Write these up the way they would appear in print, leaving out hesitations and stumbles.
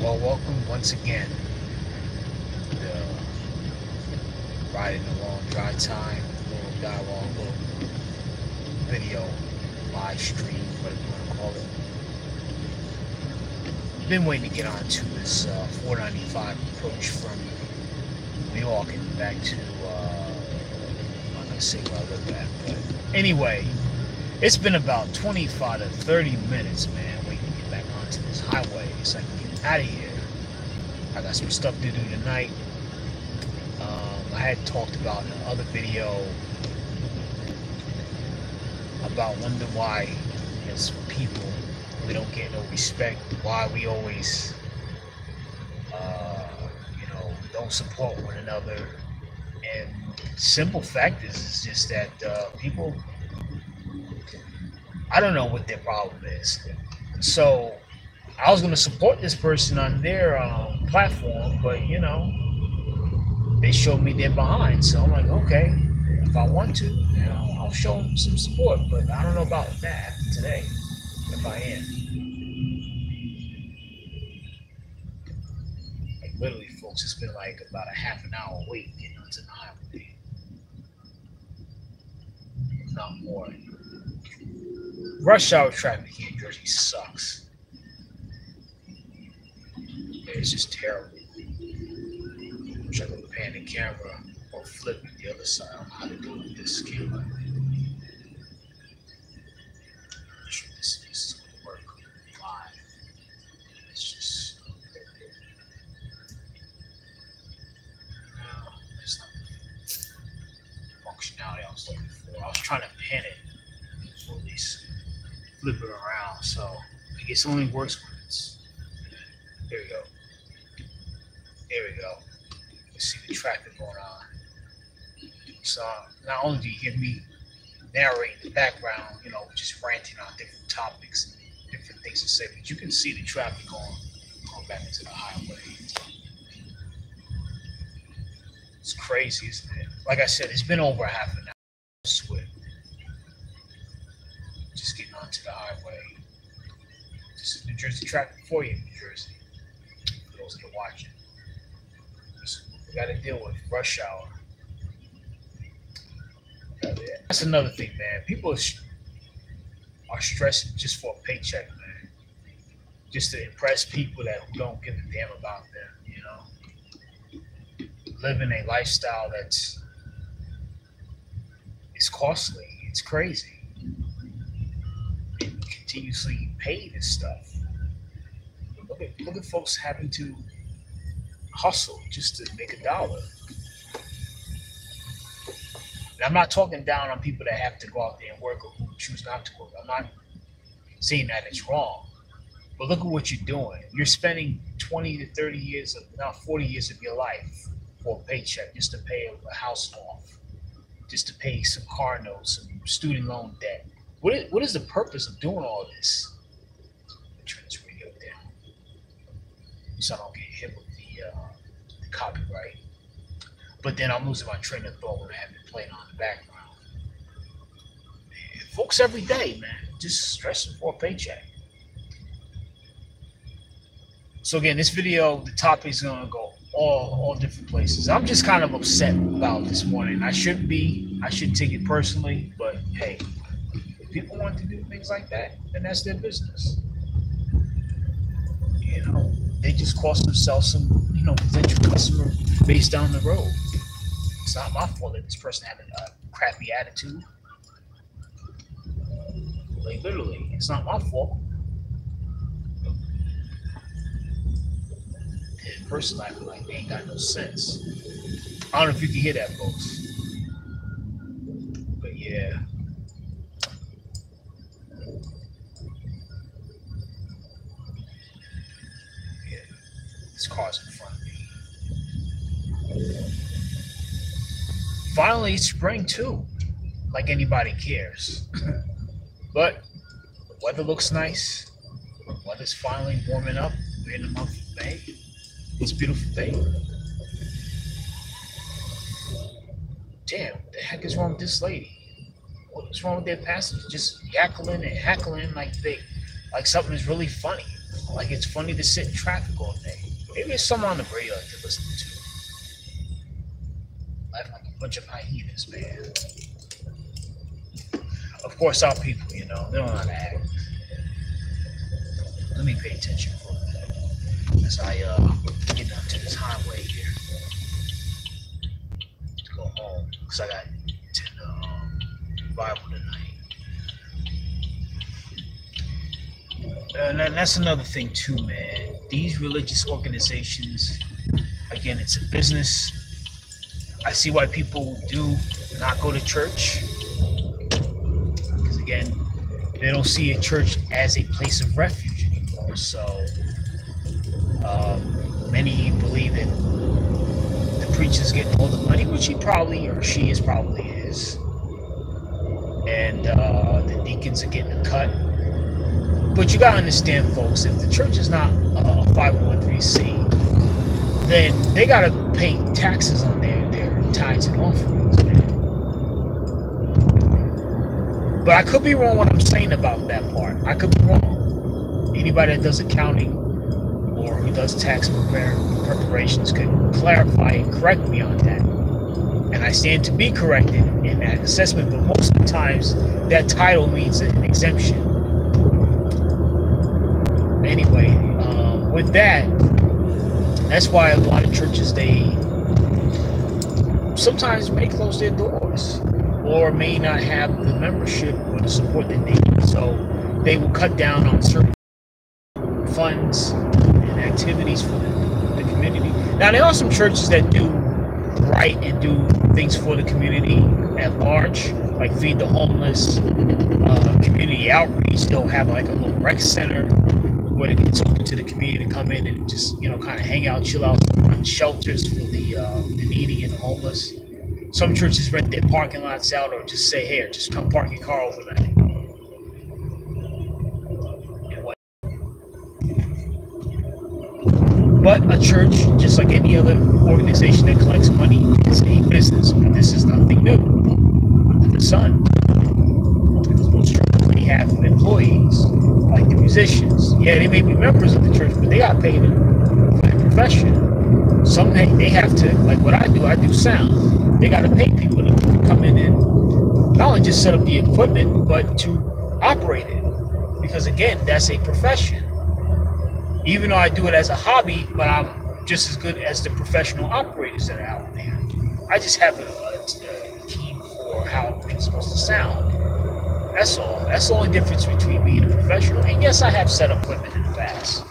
Well, welcome once again to Riding Along Dry Time, little dialogue, little video, live stream, whatever you want to call it. Been waiting to get on to this 495 approach from New York and back to, I'm not going to say where I live at, but anyway, it's been about 25 to 30 minutes, man, waiting to get back onto this highway so I can get out of here. I got some stuff to do tonight. I had talked about in the other video about wondering why, as people, we don't get no respect. Why we always, don't support one another. And simple fact is just that people, I don't know what their problem is. So I was going to support this person on their platform, but they showed me they're behind. So I'm like, okay, if I want to, I'll show them some support. But I don't know about that today, if I am. Like literally, folks, it's been like about a half an hour wait getting onto the highway. Not more. Rush hour traffic here in Jersey sucks. It's just terrible. I'm trying to pan the camera or flip it the other side. I don't know how to do it with this camera. I'm sure this is going to work live. It's just it's not the functionality I was looking for. I was trying to pan it, or at least flip it around. So I guess it only works when it's. There we go. There we go. You see the traffic going on. So not only do you hear me narrating the background, just ranting on different topics and different things to say, but you can see the traffic going back into the highway. It's crazy, isn't it? Like I said, it's been over a half an hour. Swift. Just getting onto the highway. This is New Jersey traffic for you, New Jersey. For those that are watching. We got to deal with rush hour. That's another thing, man. People are stressing just for a paycheck, man. Just to impress people who don't give a damn about them, Living a lifestyle it's costly. It's crazy. And continuously pay this stuff. Look at folks having to hustle just to make a dollar. And I'm not talking down on people that have to go out there and work or who choose not to work. I'm not saying that it's wrong. But look at what you're doing. You're spending 20 to 30 years of, now 40 years of your life for a paycheck just to pay a house off, just to pay some car notes, some student loan debt. What is the purpose of doing all this? Turn this radio down so I don't get hit with the copyright. But then I'm losing my train of thought when I have it playing on the background. Man, folks every day, man, just stressing for a paycheck. So again, this video, the topic is gonna go all different places. I'm just kind of upset about this morning. I should take it personally, but hey, if people want to do things like that, then that's their business. They just cost themselves some, potential customer base down the road. It's not my fault that this person had a crappy attitude. Like literally, it's not my fault. The person acting like they ain't got no sense. I don't know if you can hear that, folks. But yeah. This car's in front of me. Finally, it's spring too. Like anybody cares. But the weather looks nice. The weather's finally warming up. We're in the month of May. It's a beautiful day. Damn, what the heck is wrong with this lady? What's wrong with their passengers? Just yackling and heckling like something is really funny. Like, it's funny to sit in traffic all day. Maybe there's someone on the radio that you're listening to. Like a bunch of hyenas, man. Of course, our people, they don't know how to act. Let me pay attention for a minute as I get onto this highway here to go home, because I got to Bible tonight. And that's another thing too, man. These religious organizations, again, it's a business. I see why people do not go to church, because again, they don't see a church as a place of refuge anymore. So many believe that the preacher's getting all the money, which he probably, or she is probably is, and the deacons are getting a cut. But you gotta understand, folks, if the church is not a 501c, then they gotta pay taxes on their tithes and offerings, man. But I could be wrong what I'm saying about that part. I could be wrong. Anybody that does accounting or who does tax preparations could clarify and correct me on that. And I stand to be corrected in that assessment, but most of the times that title means an exemption. Anyway, with that's why a lot of churches, they sometimes may close their doors or may not have the membership or the support that they need. So they will cut down on certain funds and activities for the community. Now, there are some churches that do right and do things for the community at large, like feed the homeless, community outreach. They'll have like a little rec center where it's open to the community to come in and just, kind of hang out, chill out, run shelters for the needy and the homeless. Some churches rent their parking lots out or just say, hey, just come park your car overnight. But a church, just like any other organization that collects money, is a business. But this is nothing new under the sun. Most churches, they have employees, like the musicians. Yeah, they may be members of the church, but they got paid for their profession. Some they have to, like what I do sound. They got to pay people to come in and not only just set up the equipment, but to operate it. Because again, that's a profession. Even though I do it as a hobby, but I'm just as good as the professional operators that are out there. I just have a key for how it's supposed to sound. That's all. That's the only difference between me and a professional. And yes, I have set up equipment in the past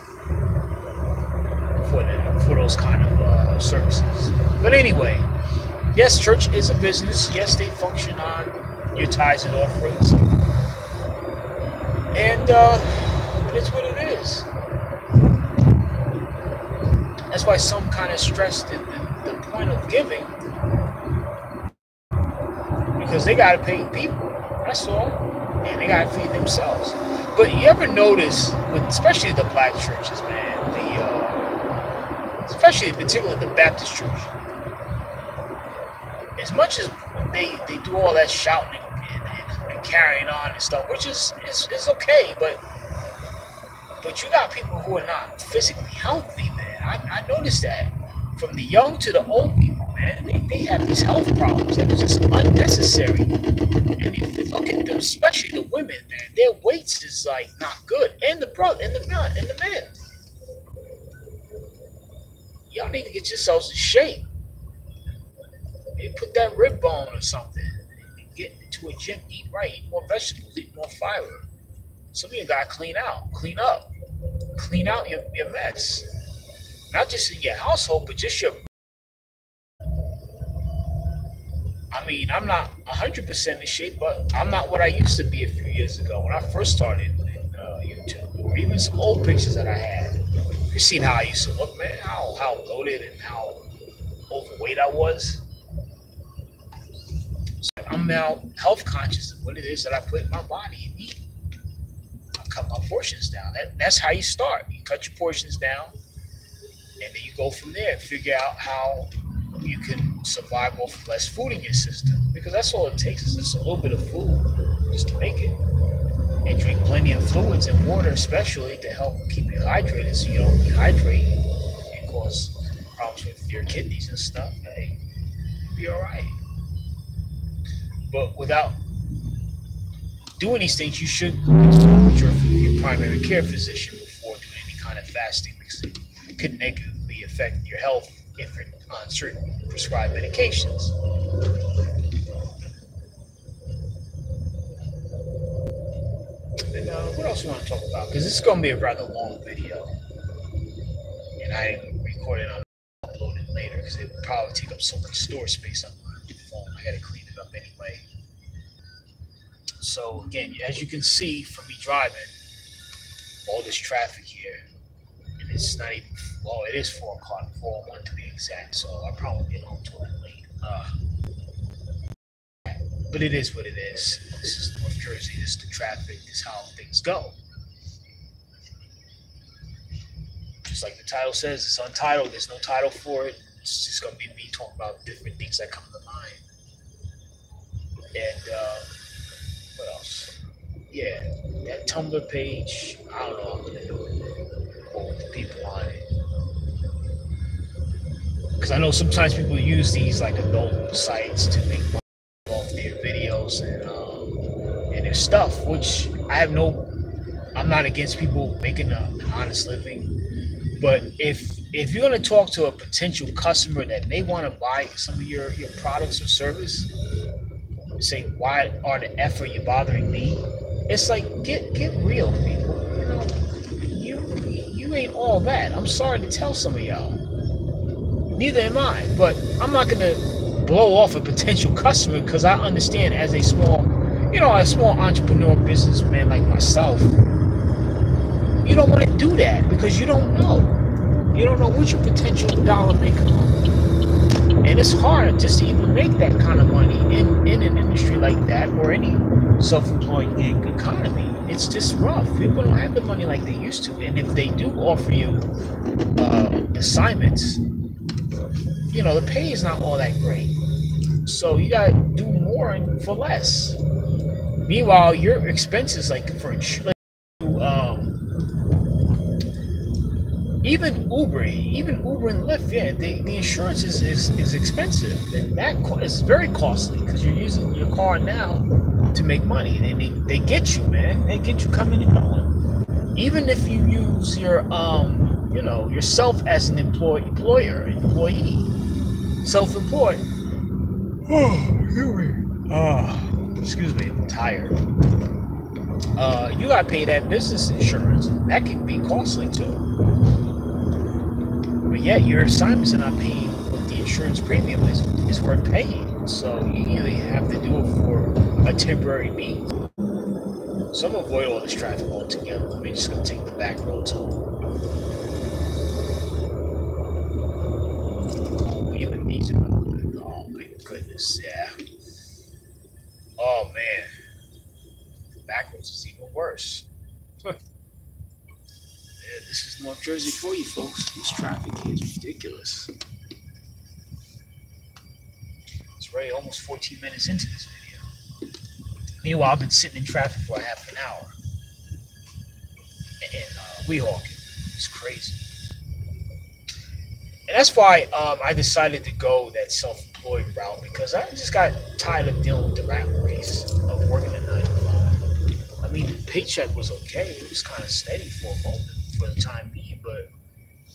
for those kind of services. But anyway, yes, church is a business. Yes, they function on your tithes and offerings. And it's what it is. That's why some kind of stress the point of giving, because they got to pay people. That's all. And they got to feed themselves. But you ever notice, especially the black churches, man, especially in particular the Baptist church, as much as they do all that shouting and carrying on and stuff, which is okay, but you got people who are not physically healthy, man. I noticed that from the young to the old people, man. They have these health problems that are just unnecessary. And if you look at them, especially the women, man, their weights is like not good. And the men. Y'all need to get yourselves in shape. Maybe put that rib bone or something. Get into a gym, eat right, eat more vegetables, eat more fiber. Some of you gotta clean up your mess. Not just in your household, but just your. I mean, I'm not 100% in shape, but I'm not what I used to be a few years ago when I first started in YouTube, or even some old pictures that I had. You've seen how I used to look, man. How bloated and how overweight I was. So I'm now health conscious of what it is that I put in my body and eat. I cut my portions down. That's how you start. You cut your portions down, and then you go from there and figure out how you can survive off less food in your system. Because that's all it takes is just a little bit of food just to make it. and drink plenty of fluids and water, especially to help keep you hydrated, so you don't dehydrate and cause problems with your kidneys and stuff. Hey, you'll be all right. But without doing these things, you should consult with your primary care physician before doing any kind of fasting, because it could negatively affect your health if you're on certain prescribed medications. And what else we want to talk about? Because this is going to be a rather long video, and I didn't record it on upload it later because it would probably take up so much storage space on my phone. I got to clean it up anyway. So again, as you can see from me driving, all this traffic here, and it's not even, well, it is 4 o'clock, 4:01 to be exact, so I'll probably get home till late. But it is what it is. This is North Jersey, this is the traffic, this is how things go. Just like the title says, it's untitled, there's no title for it. It's just going to be me talking about different things that come to mind. And what else? Yeah, that Tumblr page, I don't know how I'm going to do it. Or with the people on it. Because I know sometimes people use these like adult sites to make money off their videos and their stuff, which I'm not against people making an honest living. But if you're going to talk to a potential customer that may want to buy some of your products or service, say, why are the F are you bothering me? It's like, get real, people. You ain't all that. I'm sorry to tell some of y'all. Neither am I. But I'm not going to blow off a potential customer because I understand as a small entrepreneur businessman like myself, you don't want to do that because you don't know. You don't know what your potential dollar may come up. And it's hard just to even make that kind of money in an industry like that or any self-employed gig economy. It's just rough. People don't have the money like they used to. And if they do offer you assignments, the pay is not all that great. So you got to do more for less. Meanwhile, your expenses, like for insurance, even Uber and Lyft, yeah, the insurance is expensive, and that is very costly because you're using your car now to make money, and they get you, man. They get you coming and going. Even if you use your yourself as an employee, self-employed. Excuse me, I'm tired. You gotta pay that business insurance. That can be costly too. But yet your assignments are not paying what the insurance premium is worth paying. So you either have to do it for a temporary means. So I'm gonna avoid all this traffic altogether. I'm just gonna take the back roads home. Even these. Oh my goodness, yeah. Oh man, the back roads is even worse. Yeah, this is North Jersey for you folks. This traffic is ridiculous. It's already almost 14 minutes into this video. Meanwhile, I've been sitting in traffic for half an hour. And Weehawken. It's crazy. And that's why I decided to go that self-employed route, because I just got tired of dealing with the rat race of working a 9 to 5. I mean, the paycheck was okay. It was kind of steady for a moment, for the time being, but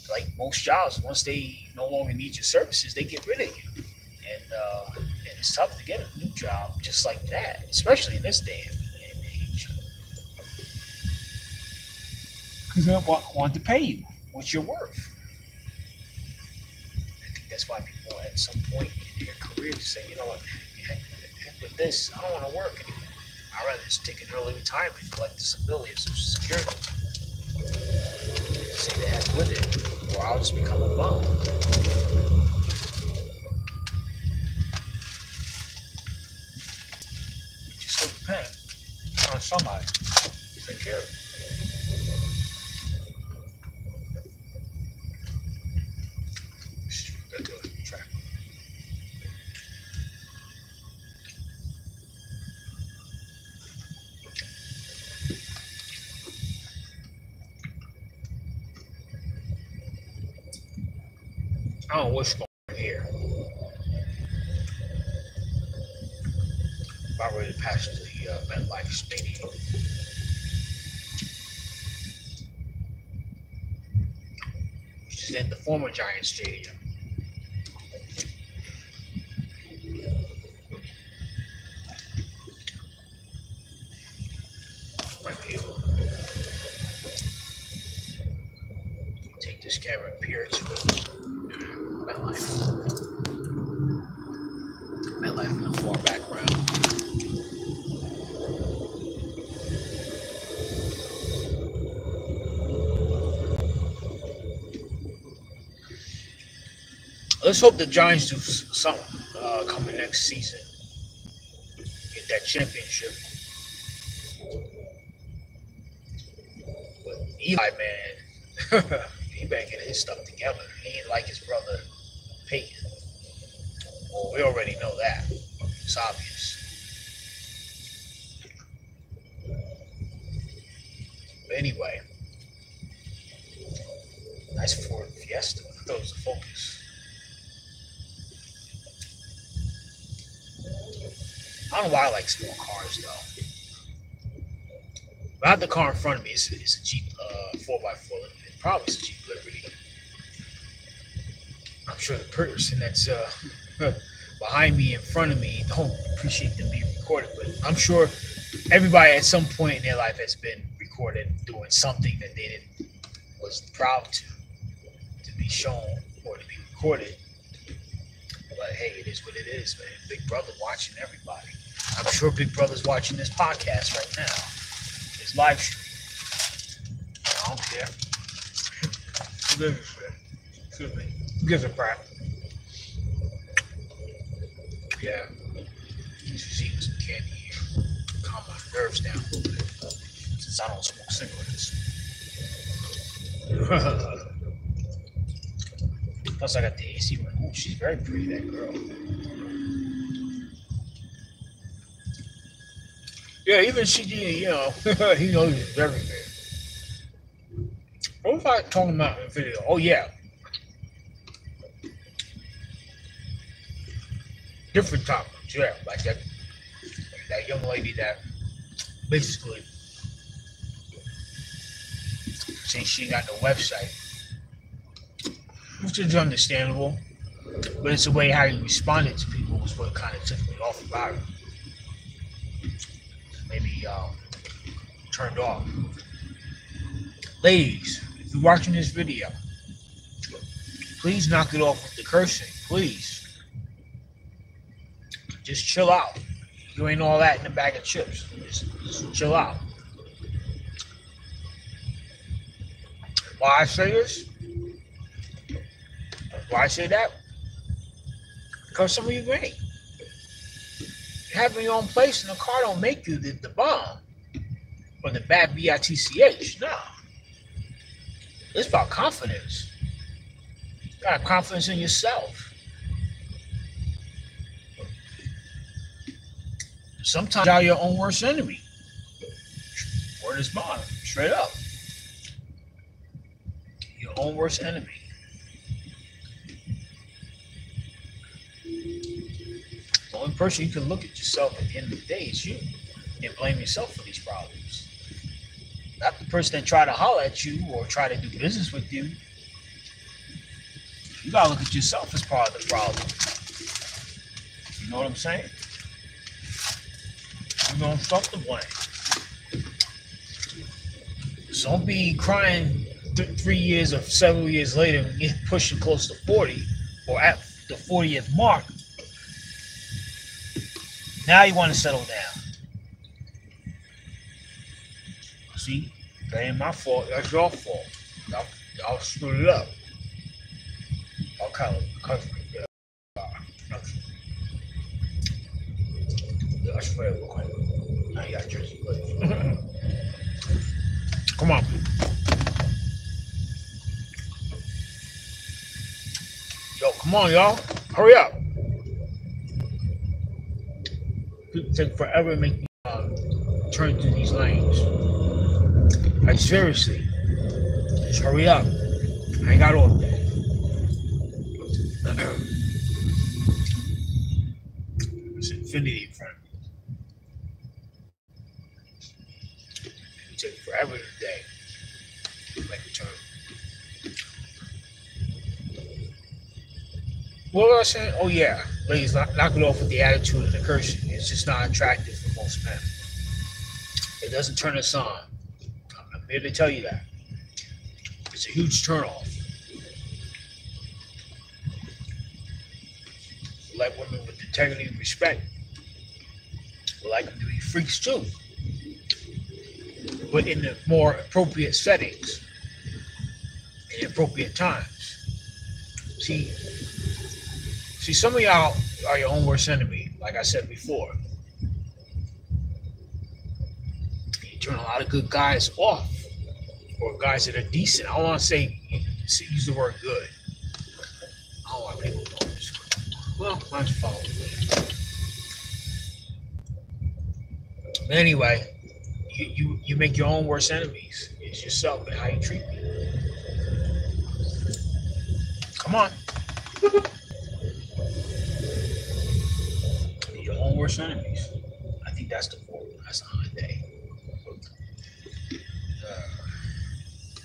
like most jobs, once they no longer need your services, they get rid of you, and it's tough to get a new job just like that, especially in this day and age, because they want to pay you what you're worth. I think that's why people at some point in their career just say, you know what, heck with this, I don't want to work anymore. I'd rather just take an early retirement, collect disability or Social Security. Say the heck with it, or I'll just become a bum. Just so depend on somebody to take care of it. Got to track. I don't know what's going on here. About ready to pass to the MetLife Stadium. Which is in the former Giants Stadium. Right here. Take this camera up here to MetLife. MetLife in the far background. Let's hope the Giants do something coming next season. Get that championship. But Eli, man, he better get his stuff together. He ain't like his brother Peyton. Well, we already know that. It's obvious. But anyway, nice Ford Fiesta. That was the focus. I don't know why I like small cars, though. But I have the car in front of me. It's a Jeep 4x4. It probably is a Jeep Liberty. I'm sure the person that's behind me, in front of me, don't appreciate them being recorded. But I'm sure everybody at some point in their life has been recorded doing something that they was proud to be shown or to be recorded. But hey, it is what it is, man. Big Brother watching everybody. I'm sure Big Brother's watching this podcast right now. This live stream. I don't care. Who gives a shit? Excuse me. Who gives a crap? Yeah. Just eating some candy here. Calm my nerves down a little bit. Since I don't smoke cigarettes. Plus I got the AC running. Oh, she's very pretty, that girl. Yeah, even she, you know, he knows everything. What was I talking about in the video? Oh, yeah. Different topics, yeah. Like that young lady that basically saying she ain't got no website. Which is understandable. But it's the way how you responded to people was what kind of took me off about it. Maybe turned off. Ladies, if you're watching this video, please knock it off with the cursing, please. Just chill out. You ain't all that in a bag of chips. Just chill out. Why I say this? Why I say that? Because some of you ain't. Having your own place in the car don't make you the bomb or the bad bitch. No. It's about confidence. You gotta have confidence in yourself. Sometimes you're your own worst enemy. Word is bond, straight up. Your own worst enemy. The only person you can look at yourself at the end of the day is you and blame yourself for these problems. Not the person that tried to holler at you or try to do business with you. You gotta look at yourself as part of the problem. You know what I'm saying? You're gonna stop the blame. So don't be crying 3 years or several years later and get pushing close to 40 or at the 40th mark. Now you want to settle down. See, that ain't my fault. That's your fault. Y'all screwed it up. I'll kind of cover it. I swear it look like now you got Jersey Blades. Come on. Yo, come on, y'all. Hurry up. People take forever to make me turn through these lanes. Like, seriously. Just hurry up. I ain't got all day. It's infinity in front of me. It'll take forever today to make a turn. What was I saying? Oh yeah, ladies, knock it off with the attitude and the cursing. It's just not attractive for most men. It doesn't turn us on. I'm here to tell you that. It's a huge turnoff. We like women with integrity and respect. We like them to be freaks too, but in the more appropriate settings, in appropriate times. See, some of y'all are your own worst enemy, like I said before. You turn a lot of good guys off, or guys that are decent. I don't want to say use the word good. I don't want people to know this. Well, why don't you follow me? But anyway, you make your own worst enemies. It's yourself and how you treat people. Come on. Your own worst enemies. I think that's the quote. That's a holiday.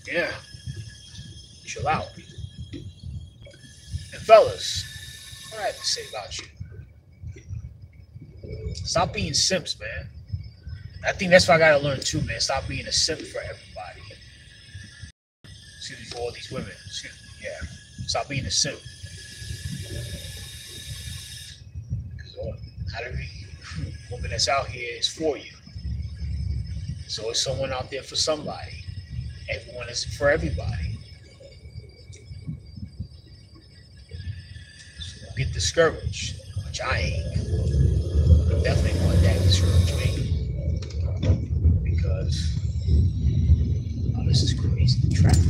Yeah. Chill out, people. And fellas, what I have to say about you? Stop being simps, man. I think that's what I gotta learn too, man. Stop being a simp for everybody. Excuse me, for all these women. Yeah. Stop being a simp. Not every woman that's out here is for you. So there's someone out there for somebody. Everyone is for everybody. So don't get discouraged, which I ain't. Definitely want that discourage me. Because this is crazy. The traffic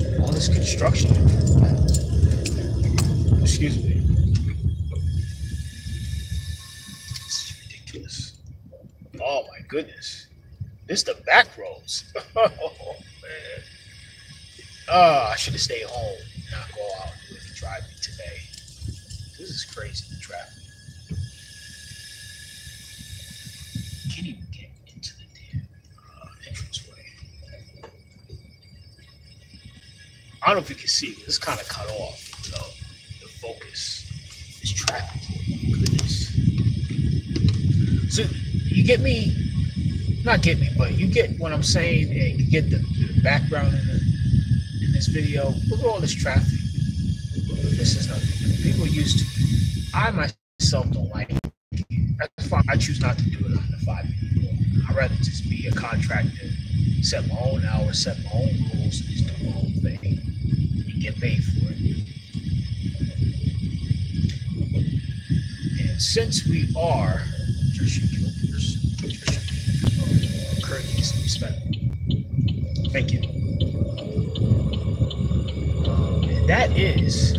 here. All this construction. Excuse me. Oh my goodness. This is the back roads. Oh man. I should have stayed home and not go out with driving today. This is crazy, the traffic. Can't even get into the damn entranceway. I don't know if you can see, but it's kind of cut off, you know, the focus. This traffic. Goodness. So you get me, not get me, but you get what I'm saying, and you get the background in this video. Look at all this traffic. This is nothing. People used to. I myself don't like it. That's why I choose not to do it on the 5 anymore. I'd rather just be a contractor, set my own hours, set my own rules, and just do my own thing and get paid for it. And since we are courteous and respectful. Thank you. And that is,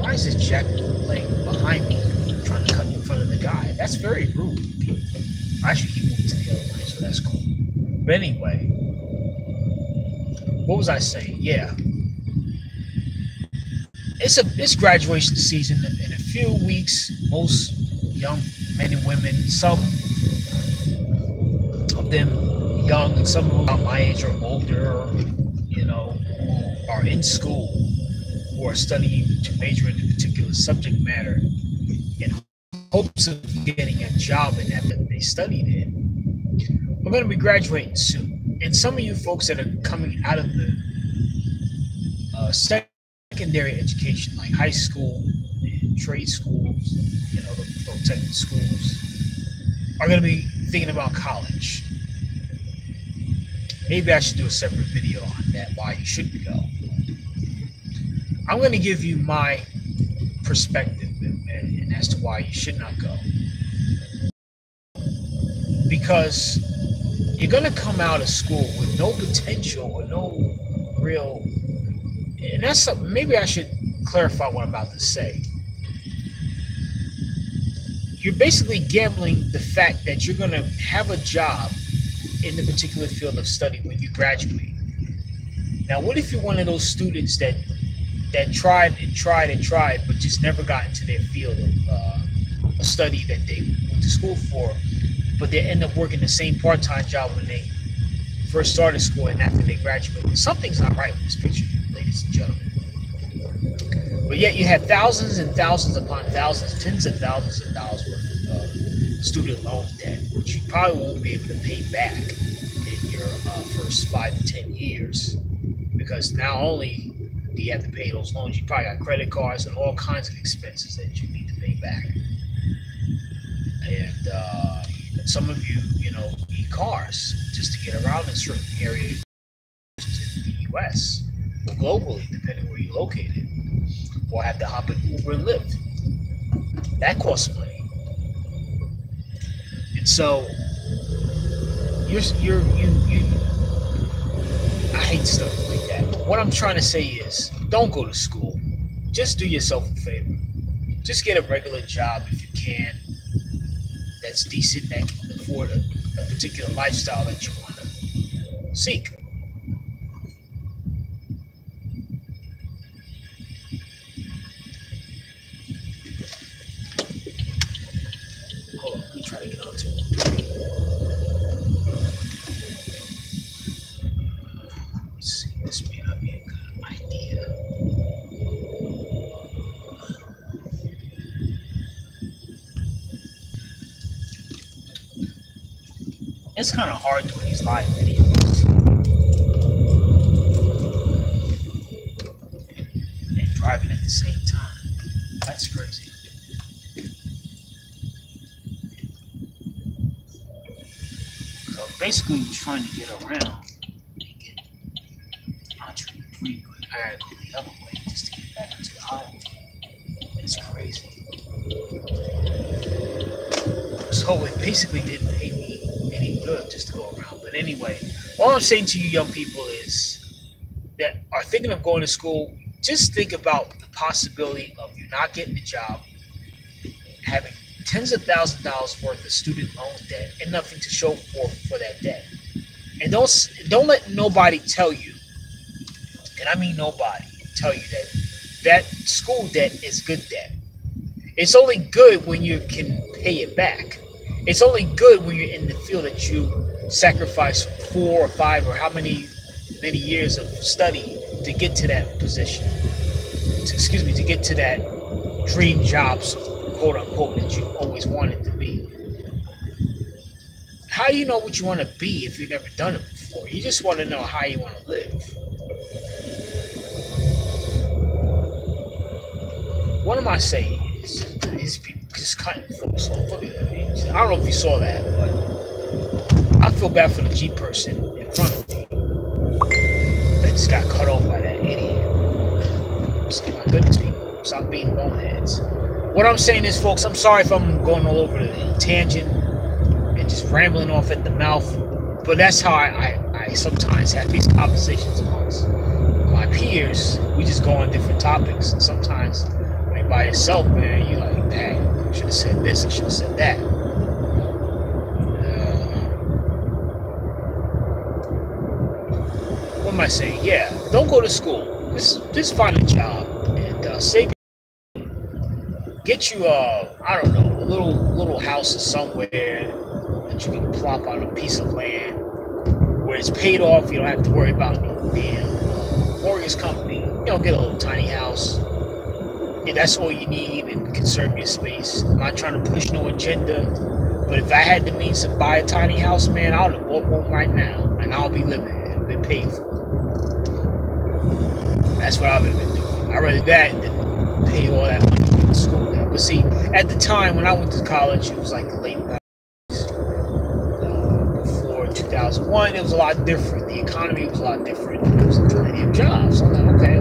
why is this jack laying behind me trying to cut in front of the guy? That's very rude. Actually, he moved to the other way, so that's cool. But anyway, what was I saying? Yeah. It's graduation season. In a few weeks, most young men and women, some of them young and some of them about my age or older, you know, are in school, who are studying to major in a particular subject matter in hopes of getting a job in that they studied in. We're going to be graduating soon. And some of you folks that are coming out of the secondary education, like high school and trade schools, you know, the protected schools, are going to be thinking about college. Maybe I should do a separate video on that, why you shouldn't go. I'm going to give you my perspective and as to why you should not go. Because you're going to come out of school with no potential or no real, and that's something, maybe I should clarify what I'm about to say. You're basically gambling the fact that you're going to have a job in the particular field of study when you graduate. Now, what if you're one of those students that that tried and tried and tried, but just never got into their field of a study that they went to school for, but they end up working the same part-time job when they first started school and after they graduated. Something's not right with this picture, ladies and gentlemen. But yet you have thousands and thousands upon thousands, tens of thousands of dollars worth of student loan debt, which you probably won't be able to pay back in your first 5 to 10 years. Because not only do you have to pay those loans, you probably got credit cards and all kinds of expenses that you need to pay back. And some of you, need cars just to get around in certain areas in the U.S. or globally, depending where you're located, or have to hop in Uber and Lyft. That costs money. And so I hate stuff like that. But what I'm trying to say is, don't go to school. Just do yourself a favor. Just get a regular job if you can. That's decent, that can afford a particular lifestyle that you want to seek. Hold on, let me try to get on to it. Let's see, this may not be a good idea. It's kind of hard doing these live videos and driving at the same time. That's crazy. So basically, we're trying to get around and get onto the freeway. I gotta go the other way just to get back into the highway. It's crazy. So it basically didn't pay me any good just to go around. But anyway, all I'm saying to you young people is that are thinking of going to school, just think about the possibility of you not getting a job, having tens of thousands of dollars worth of student loan debt and nothing to show for that debt. And don't let nobody tell you, and I mean nobody, tell you that school debt is good debt. It's only good when you can pay it back. It's only good when you're in the field that you sacrifice 4 or 5 or how many years of study to get to that position. To get to that dream job, quote unquote, that you always wanted to be. How do you know what you want to be if you've never done it before? You just want to know how you want to live. What am I saying is these people just cutting folks off. Look at that. I don't know if you saw that, but I feel bad for the Jeep person in front of me that just got cut off by that idiot. Just, my goodness, people, stop being boneheads. What I'm saying is, folks, I'm sorry if I'm going all over the tangent and just rambling off at the mouth, but that's how I sometimes have these conversations amongst my peers. We just go on different topics, and sometimes when you're by yourself, man, you're like, dang, I should have said this, I should have said that. What am I saying? Yeah, don't go to school. Just find a job and save. Get you I don't know, a little house somewhere that you can plop on a piece of land where it's paid off. You don't have to worry about being mortgage company. Get a little tiny house. And that's all you need, and conserve your space. I'm not trying to push no agenda, but if I had the means to buy a tiny house, man, I would have bought one right now, and I'll be living it and been paid for it. That's what I've been doing. I'd rather that than pay all that money for the school now. But see, at the time when I went to college, it was like the late 90s. Before 2001, it was a lot different. The economy was a lot different. There was plenty of jobs. So I'm like, okay.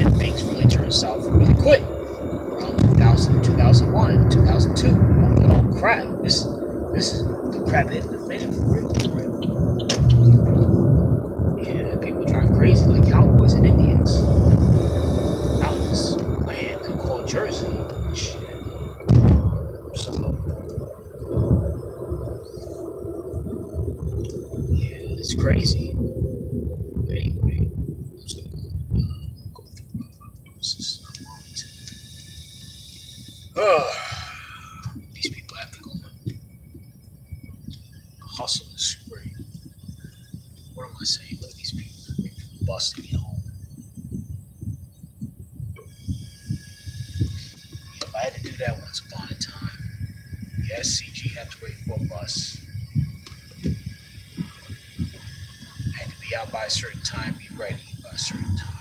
And things really turned south really quick. Around 2000, 2001, 2002. Oh crap! This is the crap hitting the fan for real. Yeah, people drive crazy like cowboys and Indians out in this land called Jersey. Shit. So yeah, it's crazy. Anyway, I'm just gonna go These people have to go on hustle and spree. What am I saying? Look at these people. They bust to get home. If I had to do that once upon a time, yes, CG had to wait for a bus. I had to be out by a certain time, be ready by a certain time.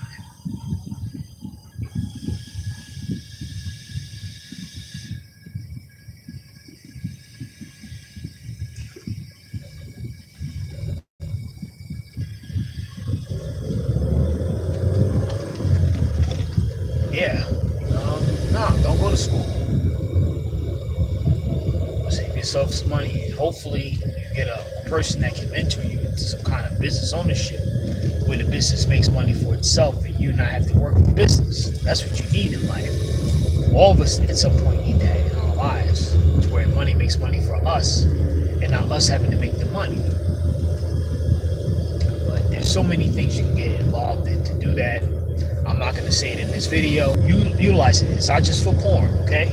Yeah. No, don't go to school. Save yourself some money, and hopefully you get a person that can mentor you into some kind of business ownership where the business makes money for itself and you not have to work the business. That's what you need in life. All of us at some point need that in our lives, to where money makes money for us and not us having to make the money. But there's so many things you can get involved in to do that. I'm not going to say it in this video. You utilize it. It's not just for porn, okay?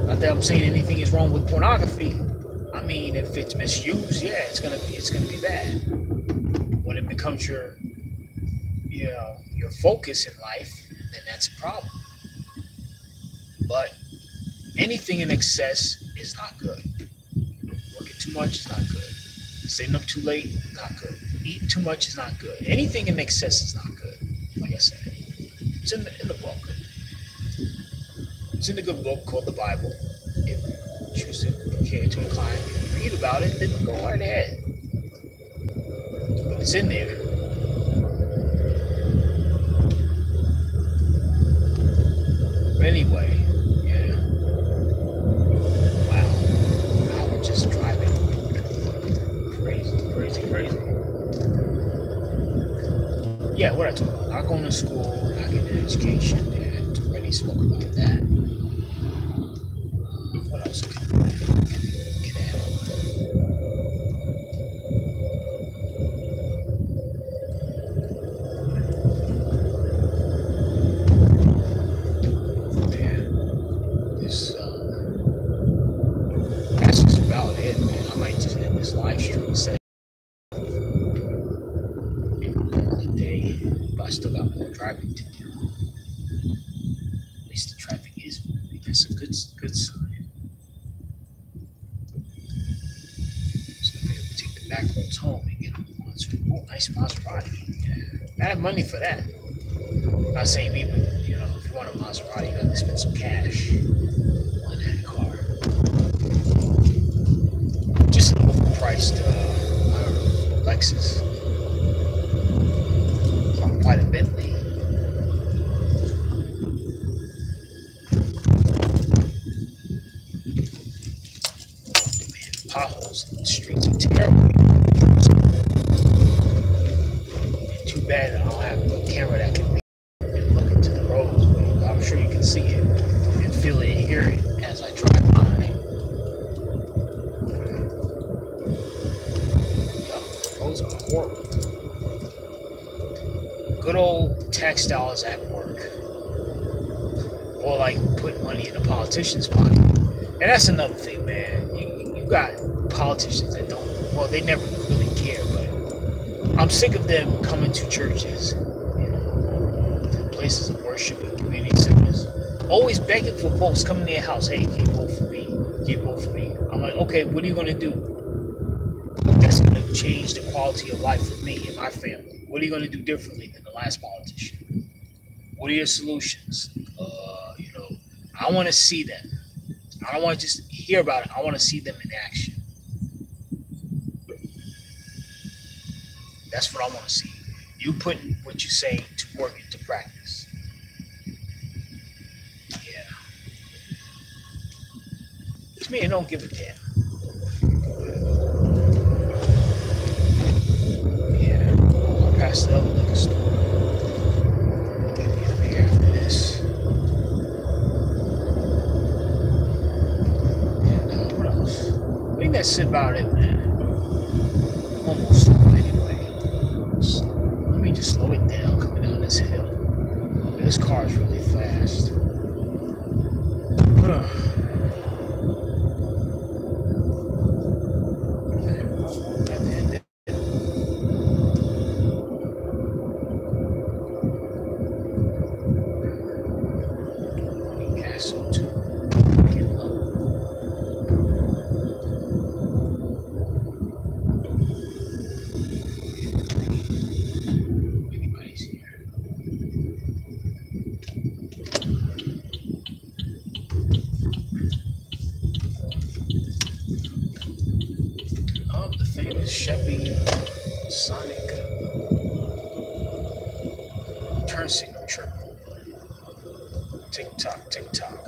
Not that I'm saying anything is wrong with pornography. I mean, if it's misused, yeah, it's gonna be bad. When it becomes your focus in life, then that's a problem. But anything in excess is not good. Working too much is not good. Staying up too late, not good. Eating too much is not good. Anything in excess is not good. Like I said, it's in the book. It's in the good book called the Bible. If you choose to care to incline, read about it, then go right ahead. But it's in there. But anyway, yeah. Wow. Now we're just driving. Crazy. Yeah, what I talk about. Not going to school, not getting an education. Yeah, already spoke about that. What else can I add? That's just about it, man. I might just end this live stream set day, but I still got more driving to do. At least the traffic is moving. That's a good sign. So I'm able to take the back roads home and get on the ones. Oh, nice Maserati. Yeah. I have money for that. I'm not saying even, if you want a Maserati, you got to spend some cash on that car. Just an overpriced, Lexus. Quite a Bentley. Man, potholes in the streets are terrible. Too bad I don't have a camera that can look into the roads, but I'm sure you can see it and feel it and hear it as I drive by. Roads are horrible. Good old tax dollars at work, or like putting money in a politician's pocket. And that's another thing, man. You got politicians that don't, well, they never really care, but I'm sick of them coming to churches, to places of worship and community centers, always begging for votes, coming to their house. Hey, can you vote for me? Can you vote for me? I'm like, okay, what are you going to do? That's going to change the quality of life for me and my family. What are you going to do differently than the last politician? What are your solutions? I want to see them. I don't want to just hear about it. I want to see them in action. That's what I want to see. You put what you say to work into practice. Yeah. To me, I don't give a damn. Past the other liquor store. Get me out of here after this. And what else? I think that's about it, man. Almost anyway. So, let me just slow it down coming down this hill. This car is really fast. Castle too. Anybody's here. Oh, the famous Chevy Sonic turn signal trip. Tick tock, tick tock.